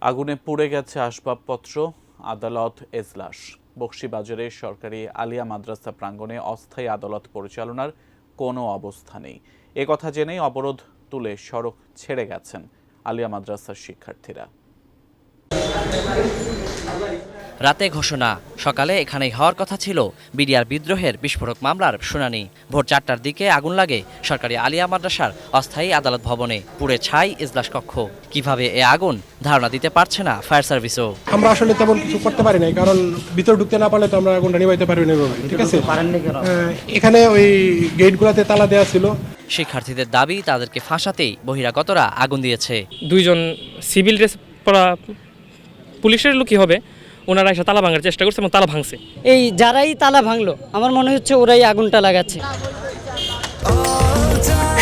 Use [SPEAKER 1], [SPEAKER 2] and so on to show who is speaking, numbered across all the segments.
[SPEAKER 1] আগুনে পুড়ে গেছে আসবাবপত্র, আদালত এজলাস। বকশীবাজারের সরকারি আলিয়া মাদ্রাসা প্রাঙ্গণে অস্থায়ী আদালত পরিচালনার কোনো অবস্থা নেই। একথা জেনেই অবরোধ তুলে সড়ক ছেড়ে গেছেন আলিয়া মাদ্রাসার শিক্ষার্থীরা।
[SPEAKER 2] রাতে ঘোষণা, সকালে এখানেই হওয়ার কথা ছিল বিডিআর বিদ্রোহের বিস্ফোরক মামলার শুনানি। ভোর 4টার দিকে আগুন লাগে সরকারি আলিয়া মাদ্রাসার অস্থায়ী আদালত ভবনে। পুড়ে ছাই এজলাস কক্ষ। কিভাবে এ আগুন, ধারণা দিতে পারছে না ফায়ার সার্ভিসও।
[SPEAKER 3] আমরা আসলে তেমন কিছু করতে পারি নাই, কারণ ভিতরে ঢুকতে না পারলে তো আমরা আগুনটা নিভাইতে পারবি না। ঠিক আছে, এখানে ওই গেটগুলোতে তালা দেওয়া ছিল।
[SPEAKER 2] শিক্ষার্থীদের দাবি, তাদেরকে ফাঁসাতেই বহিরাগতরা আগুন দিয়েছে।
[SPEAKER 4] দুইজন সিভিল ড্রেস পরা পুলিশের লোকই হবে, ওনারা এসে তালা ভাঙার চেষ্টা করছে এবং তালা ভাঙছে।
[SPEAKER 5] এই যারাই তালা ভাঙলো, আমার মনে হচ্ছে ওরাই আগুনটা লাগাচ্ছে।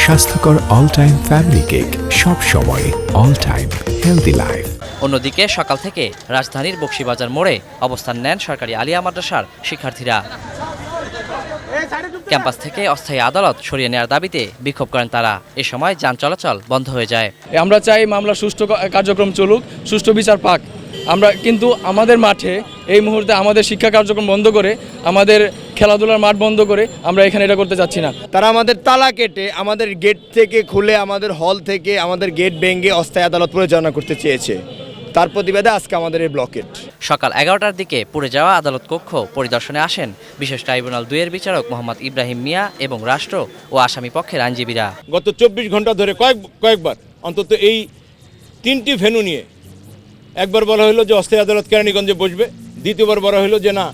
[SPEAKER 6] স্বাস্থ্যকর অল টাইম ফ্যামিলি কেক, সব সময় অল টাইম হেলদি লাইফ।
[SPEAKER 2] অন্যদিকে সকাল থেকে রাজধানীর বকশীবাজার মোড়ে অবস্থান নেন সরকারি আলিয়া মাদ্রাসার শিক্ষার্থীরা। ক্যাম্পাস থেকে অস্থায়ী আদালত সরিয়ে নেওয়ার দাবিতে বিক্ষোভ করেন তারা। এ সময় যান চলাচল বন্ধ হয়ে যায়।
[SPEAKER 7] আমরা চাই মামলার সুষ্ঠু কার্যক্রম চলুক, সুষ্ঠু বিচার পাক। আমরা কিন্তু আমাদের মাঠে এই মুহূর্তে আমাদের শিক্ষা কার্যক্রম বন্ধ করে, আমাদের খেলাধুলার মাঠ বন্ধ করে আমরা এখানে এটা করতে চাচ্ছি না।
[SPEAKER 8] তারা আমাদের তালা কেটে, আমাদের গেট থেকে খুলে, আমাদের হল থেকে আমাদের গেট ভেঙে অস্থায়ী আদালত পরিচালনা করতে চেয়েছে। তার প্রতিবাদে আজকে আমাদের এই ব্লকেট।
[SPEAKER 2] সকাল 11টার দিকে পুড়ে যাওয়া আদালত কক্ষ পরিদর্শনে আসেন বিশেষ ট্রাইব্যুনাল 2-এর বিচারক মোহাম্মদ ইব্রাহিম মিয়া এবং রাষ্ট্র ও আসামি পক্ষের আইনজীবীরা।
[SPEAKER 9] গত 24 ঘন্টা ধরে কয়েকবার অন্তত এই 3টি ভেন্যু নিয়ে, একবার বলা হলো যে অস্থায়ী আদালত কেরানীগঞ্জে বসবে, দ্বিতীয়বার বলা হলো যে না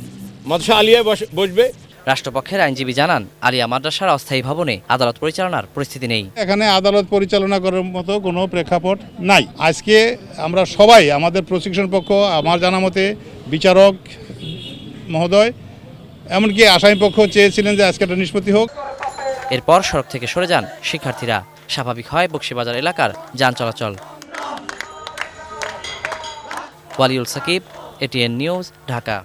[SPEAKER 9] মাদ্রাসা আলিয়ায় বসবে।
[SPEAKER 2] রাষ্ট্রপক্ষের আইনজীবী জানান, আলিয়া মাদ্রাসার অস্থায়ী ভবনে আদালত পরিচালনার পরিস্থিতি নেই।
[SPEAKER 10] এখানে আদালত পরিচালনা করার মতো কোনো প্রেক্ষাপট নাই। আজকে আমরা সবাই, আমাদের প্রসিকিউশন পক্ষ, আমার জানা মতে বিচারক মহোদয়, এমনকি আসামি পক্ষ চেয়েছিলেন যে আজকে একটা নিষ্পত্তি হোক।
[SPEAKER 2] এরপর সড়ক থেকে সরে যান শিক্ষার্থীরা। স্বাভাবিক হয় বকশীবাজার এলাকার যান চলাচল। Waliul Sakib, ATN News, Dhaka.